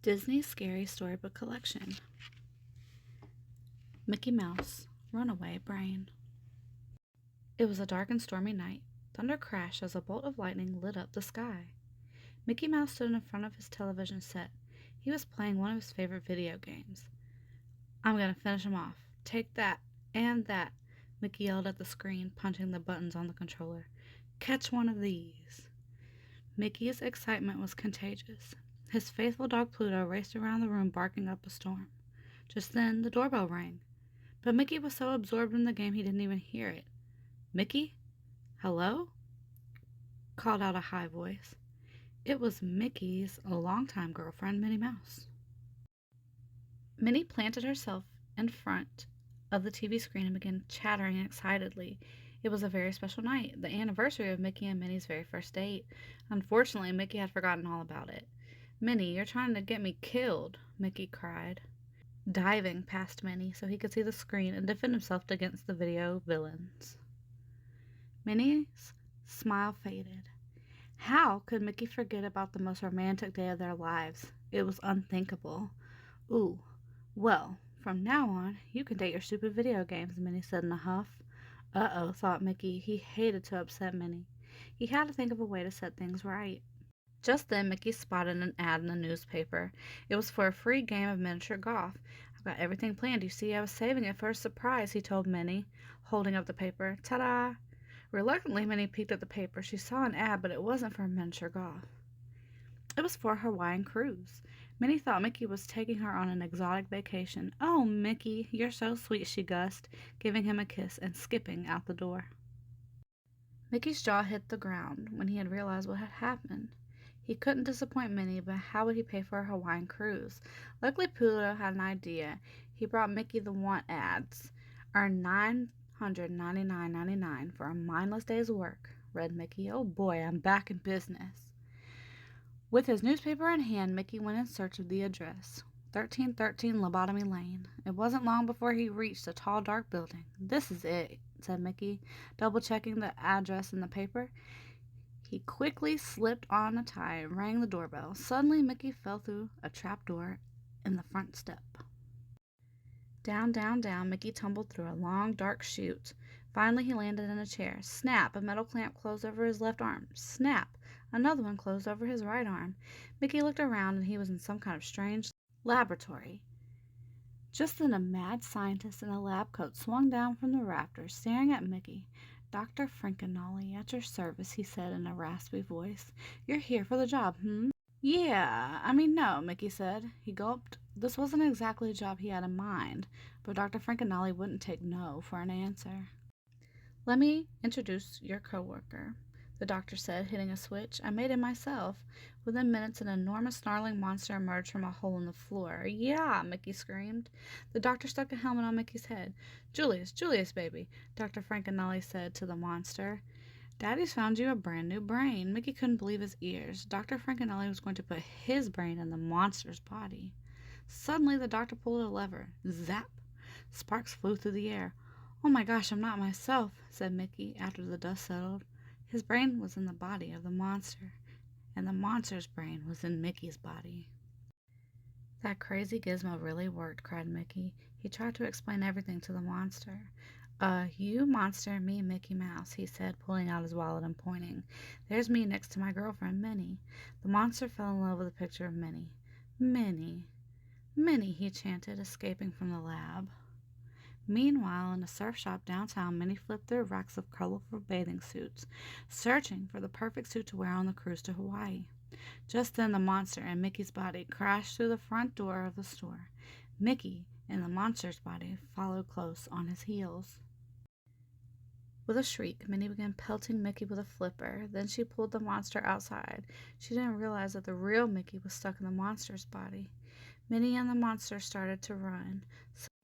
Disney's Scary Storybook Collection. Mickey Mouse, Runaway Brain. It was a dark and stormy night. Thunder crashed as a bolt of lightning lit up the sky. Mickey Mouse stood in front of his television set. He was playing one of his favorite video games. "I'm gonna finish him off. Take that and that," Mickey yelled at the screen, punching the buttons on the controller. "Catch one of these." Mickey's excitement was contagious. His faithful dog Pluto raced around the room barking up a storm. Just then, the doorbell rang. But Mickey was so absorbed in the game he didn't even hear it. "Mickey? Hello?" called out a high voice. It was Mickey's longtime girlfriend, Minnie Mouse. Minnie planted herself in front of the TV screen and began chattering excitedly. It was a very special night, the anniversary of Mickey and Minnie's very first date. Unfortunately, Mickey had forgotten all about it. "Minnie, you're trying to get me killed," Mickey cried, diving past Minnie so he could see the screen and defend himself against the video villains. Minnie's smile faded. How could Mickey forget about the most romantic day of their lives? It was unthinkable. "Ooh, well, from now on, you can date your stupid video games," Minnie said in a huff. Uh-oh, thought Mickey. He hated to upset Minnie. He had to think of a way to set things right. Just then, Mickey spotted an ad in the newspaper. It was for a free game of miniature golf. "I've got everything planned. You see, I was saving it for a surprise," he told Minnie, holding up the paper. Ta-da! Reluctantly, Minnie peeked at the paper. She saw an ad, but it wasn't for miniature golf. It was for a Hawaiian cruise. Minnie thought Mickey was taking her on an exotic vacation. "Oh, Mickey, you're so sweet," she guessed, giving him a kiss and skipping out the door. Mickey's jaw hit the ground when he had realized what had happened. He couldn't disappoint Minnie, but how would he pay for a Hawaiian cruise? Luckily, Pluto had an idea. He brought Mickey the want ads. "Earn $999.99 for a mindless day's work," read Mickey. "Oh boy, I'm back in business." With his newspaper in hand, Mickey went in search of the address. 1313 Lobotomy Lane. It wasn't long before he reached a tall, dark building. "This is it," said Mickey, double-checking the address in the paper. He quickly slipped on a tie and rang the doorbell. Suddenly, Mickey fell through a trapdoor in the front step. Down, down, down, Mickey tumbled through a long, dark chute. Finally, he landed in a chair. Snap! A metal clamp closed over his left arm. Snap! Another one closed over his right arm. Mickey looked around, and he was in some kind of strange laboratory. Just then, a mad scientist in a lab coat swung down from the rafters, staring at Mickey. "Dr. Frankenolly, at your service," he said in a raspy voice. "You're here for the job, no," Mickey said. He gulped. This wasn't exactly a job he had in mind, but Dr. Frankenolly wouldn't take no for an answer. "Let me introduce your coworker," the doctor said, hitting a switch. "I made him myself." Within minutes, an enormous snarling monster emerged from a hole in the floor. "Yeah!" Mickey screamed. The doctor stuck a helmet on Mickey's head. Julius, baby," Dr. Frankenolly said to the monster. "Daddy's found you a brand new brain." Mickey couldn't believe his ears. Dr. Frankenolly was going to put his brain in the monster's body. Suddenly, the doctor pulled a lever. Zap! Sparks flew through the air. "Oh my gosh, I'm not myself," said Mickey after the dust settled. His brain was in the body of the monster, and the monster's brain was in Mickey's body. "That crazy gizmo really worked," cried Mickey. He tried to explain everything to the monster. You monster, me Mickey Mouse," he said, pulling out his wallet and pointing. "There's me next to my girlfriend, Minnie." The monster fell in love with the picture of Minnie. "Minnie, Minnie," he chanted, escaping from the lab. Meanwhile, in a surf shop downtown, Minnie flipped through racks of colorful bathing suits, searching for the perfect suit to wear on the cruise to Hawaii. Just then, the monster in Mickey's body crashed through the front door of the store. Mickey, in the monster's body, followed close on his heels. With a shriek, Minnie began pelting Mickey with a flipper. Then she pulled the monster outside. She didn't realize that the real Mickey was stuck in the monster's body. Minnie and the monster started to run.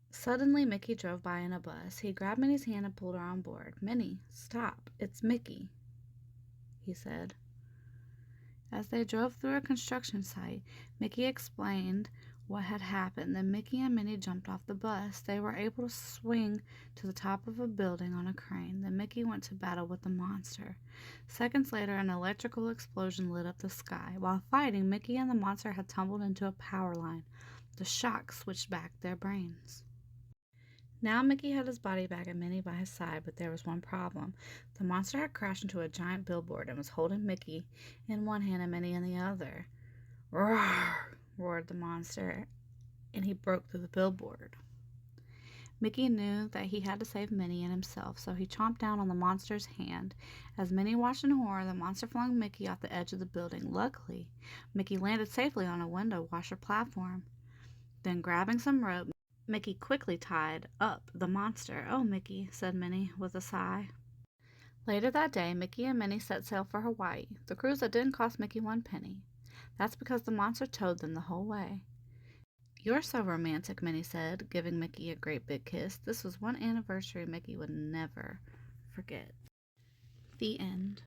Suddenly, Mickey drove by in a bus. He grabbed Minnie's hand and pulled her on board. "Minnie, stop. It's Mickey," he said. As they drove through a construction site, Mickey explained what had happened. Then Mickey and Minnie jumped off the bus. They were able to swing to the top of a building on a crane. Then Mickey went to battle with the monster. Seconds later, an electrical explosion lit up the sky. While fighting, Mickey and the monster had tumbled into a power line. The shock switched back their brains. Now Mickey had his body back and Minnie by his side, but there was one problem. The monster had crashed into a giant billboard and was holding Mickey in one hand and Minnie in the other. "Roar!" roared the monster, and he broke through the billboard. Mickey knew that he had to save Minnie and himself, so he chomped down on the monster's hand. As Minnie watched in horror, the monster flung Mickey off the edge of the building. Luckily, Mickey landed safely on a window washer platform. Then, grabbing some rope, Mickey quickly tied up the monster. "Oh, Mickey," said Minnie with a sigh. Later that day, Mickey and Minnie set sail for Hawaii, the cruise that didn't cost Mickey one penny. That's because the monster towed them the whole way. "You're so romantic," Minnie said, giving Mickey a great big kiss. This was one anniversary Mickey would never forget. The end.